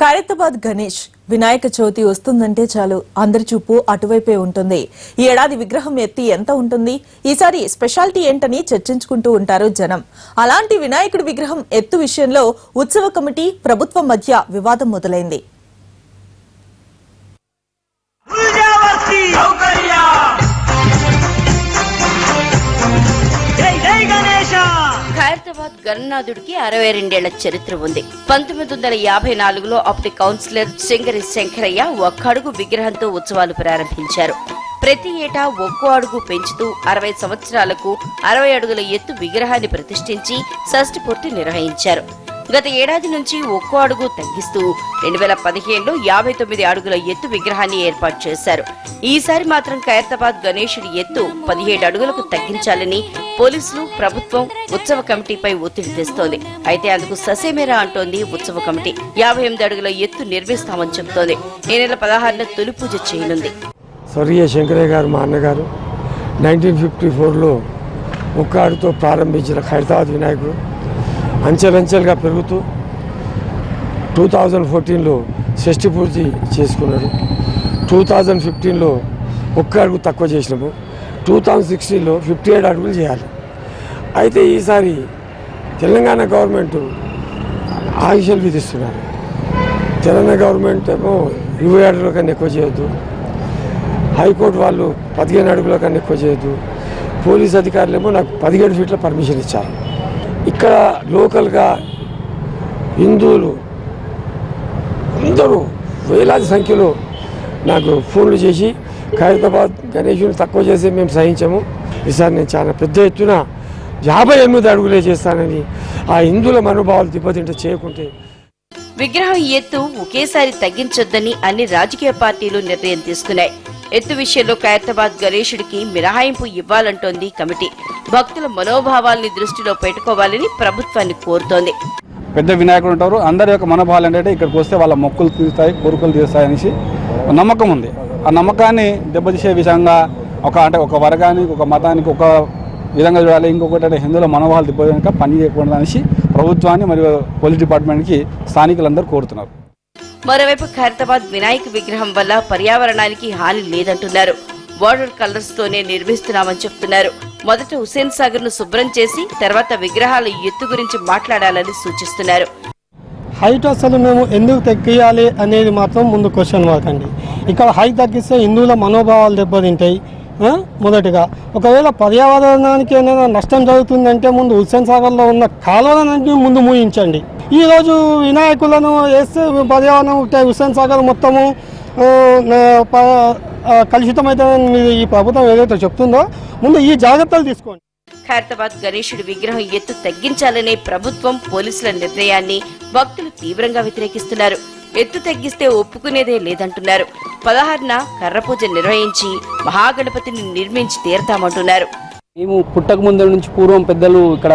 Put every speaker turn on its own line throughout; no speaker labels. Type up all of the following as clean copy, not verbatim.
ఖైరతాబాద్ గణేష్ వినాయక చవితి వస్తుందంటే చాలు అందరి చూపు అటువైపే ఉంటుంది. ఈ ఏడాది విగ్రహం ఎత్తి ఎంత ఉంటుంది, ఈసారి స్పెషాలిటీ ఏంటని చర్చించుకుంటూ ఉంటారు జనం. అలాంటి వినాయకుడి విగ్రహం ఎత్తు విషయంలో ఉత్సవ కమిటీ ప్రభుత్వం మధ్య వివాదం మొదలైంది.
ఖైరతాబాద్ గణనాథుడికి 62 ఏళ్ల చరిత్ర ఉంది. 1954లో అప్పటి కౌన్సిలర్ సింగరి శంకరయ్య ఒక్క అడుగు విగ్రహంతో ఉత్సవాలు ప్రారంభించారు. ప్రతి ఏటా ఒక్కో అడుగు పెంచుతూ 60 సంవత్సరాలకు 60 అడుగుల ఎత్తు విగ్రహాన్ని ప్రతిష్ఠించి షష్ఠి పూర్తి నిర్వహించారు. గత ఏడాది నుంచి ఒక్కో అడుగు తగ్గిస్తూ 2015లో 59 అడుగుల ఎత్తు విగ్రహాన్ని ఏర్పాటు చేశారు. ఈసారి మాత్రం ఖైరతాబాద్ గణేశుడి ఎత్తు 17 అడుగులకు తగ్గించాలని పోలీసులు, ప్రభుత్వం ఉత్సవ కమిటీపై ఒత్తిడి తెస్తోంది. అయితే అందుకు ససేమేరా అంటోంది ఉత్సవ కమిటీ. 58 అడుగుల ఎత్తు నిర్మిస్తామని చెబుతోంది. ఈ నెల 16న తొలి పూజ చేయనుంది.
స్వర్గీయ శంకరయ్య గారు మా అన్నగారు 1954లో ఒక్క అడుగుతో ప్రారంభించిన ఖైరతాబాద్ వినాయకుడు అంచెలంచెలుగా పెరుగుతూ 2014లో షష్ఠి పూర్తి చేసుకున్నాడు. 2015లో ఒక్క అడుగు తక్కువ చేసినాము. 2016లో 57 అడుగులు చేయాలి. అయితే ఈసారి తెలంగాణ గవర్నమెంట్ ఆంక్షలు విధిస్తున్నారు. తెలంగాణ గవర్నమెంట్ ఏమో 20 అడుగుల కన్నా ఎక్కువ చేయొద్దు, హైకోర్టు వాళ్ళు 15 అడుగుల కన్నా ఎక్కువ చేయొద్దు, పోలీస్ అధికారులు ఏమో నాకు 17 ఫీట్ల పర్మిషన్ ఇచ్చారు. ఇక్కడ లోకల్గా హిందువులు అందరూ వేలాది సంఖ్యలో నాకు ఫోన్లు చేసి ఖైరతాబాద్ గణేశుని తక్కువ చేసి మేము సహించాము, ఈసారి నేను చాలా పెద్ద ఎత్తున 58 అడుగులే చేస్తానని ఆ హిందువుల మనోభావాలు దెబ్బతింటే చేయకుంటే.
విగ్రహం ఎత్తు ఒకేసారి తగ్గించొద్దని అన్ని రాజకీయ పార్టీలు నిర్ణయం తీసుకున్నాయి. ఎత్తు విషయంలో ఖైరతాబాద్ గణేశుడికి మినహాయింపు ఇవ్వాలంటోంది కమిటీ. భక్తుల మనోభావాల్ని దృష్టిలో పెట్టుకోవాలని ప్రభుత్వాన్ని కోరుతోంది.
పెద్ద వినాయకుడు ఉంటారు, అందరి యొక్క మనోభావాలు ఏంటంటే ఇక్కడికి వస్తే వాళ్ళ మొక్కులు తీరుతాయి, కోరికలు తీరుస్తాయి అనేసి నమ్మకం ఉంది. ఆ నమ్మకాన్ని దెబ్బతీసే విధంగా ఒక వర్గానికి, ఒక మతానికి ఒక విధంగా చూడాలి. ఇంకొకటి హిందువుల మనోభావాలు దెబ్బతినక పని చేయకూడదు అనేసి ప్రభుత్వాన్ని మరియు పోలీస్ డిపార్ట్మెంట్కి స్థానికులందరూ కోరుతున్నారు.
మరోవైపు ఖైరతాబాద్ వినాయక విగ్రహం వల్ల పర్యావరణానికి హాని లేదంటున్నారు. వాటర్ కలర్స్ తోనే నిర్మిస్తున్నామని చెప్తున్నారు. మొదట హుస్సేన్ సాగర్ ను శుభ్రం చేసి తర్వాత విగ్రహాల ఎత్తు గురించి మాట్లాడాలని సూచిస్తున్నారు.
హైట్ అసలు మేము ఎందుకు తగ్గియాలి అనేది మాత్రం ముందు క్వశ్చన్ మార్క్ అండి. ఇక్కడ హైట్ తగ్గిస్తే హిందువుల మనోభావాలు దెబ్బతింటాయి. మొదటిగా ఒకవేళ పర్యావరణానికి ఏమైనా నష్టం జరుగుతుందంటే ముందు హుస్సేన్ సాగర్లో ఉన్న కాలువలన్నింటినీ ముందు మూయించండి. ఈరోజు వినాయకులను వేస్తే పర్యావరణం హుస్సేన్ సాగర్ మొత్తము కలుషితమైతే ఈ ప్రభుత్వం ఏదైతే చెప్తుందో ముందు ఈ జాగ్రత్తలు తీసుకోండి.
ఖైరతాబాద్ గణేశుడి విగ్రహం ఎత్తు తగ్గించాలనే ప్రభుత్వం, పోలీసుల నిర్ణయాన్ని భక్తులు తీవ్రంగా వ్యతిరేకిస్తున్నారు. ఎత్తు తగ్గిస్తే ఒప్పుకునేదే లేదంటున్నారు. 16న కర్ర పూజ నిర్వహించి మహాగణపతిని నిర్మించి తీరతామంటున్నారు.
మేము పుట్టక ముందు నుంచి పూర్వం పెద్దలు ఇక్కడ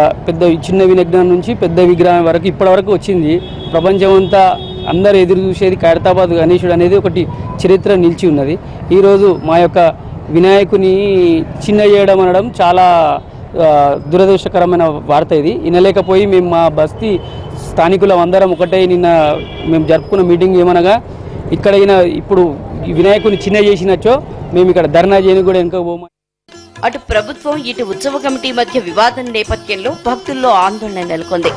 చిన్న విగ్రహం నుంచి పెద్ద విగ్రహం వరకు ఇప్పటి వరకు వచ్చింది. ప్రపంచం అంతా అందరు ఎదురు చూసేది ఖైరతాబాద్ గణేశుడు అనేది ఒకటి చరిత్ర నిలిచి ఉన్నది. ఈరోజు మా యొక్క వినాయకుని చిన్న చేయడం అనడం చాలా దురదృష్టకరమైన వార్త. ఇది వినలేకపోయి మేము మా బస్తీ స్థానికులం అందరం ఒకటే నిన్న మేము జరుపుకున్న మీటింగ్ ఏమనగా ఇక్కడ ఇప్పుడు వినాయకుని చిన్న చేసినచ్చో మేము ఇక్కడ ధర్నా చేయని కూడా ఇంకా పోమా.
అటు ప్రభుత్వం, ఇటు ఉత్సవ కమిటీ మధ్య వివాదం నేపథ్యంలో భక్తుల్లో ఆందోళన నెలకొంది.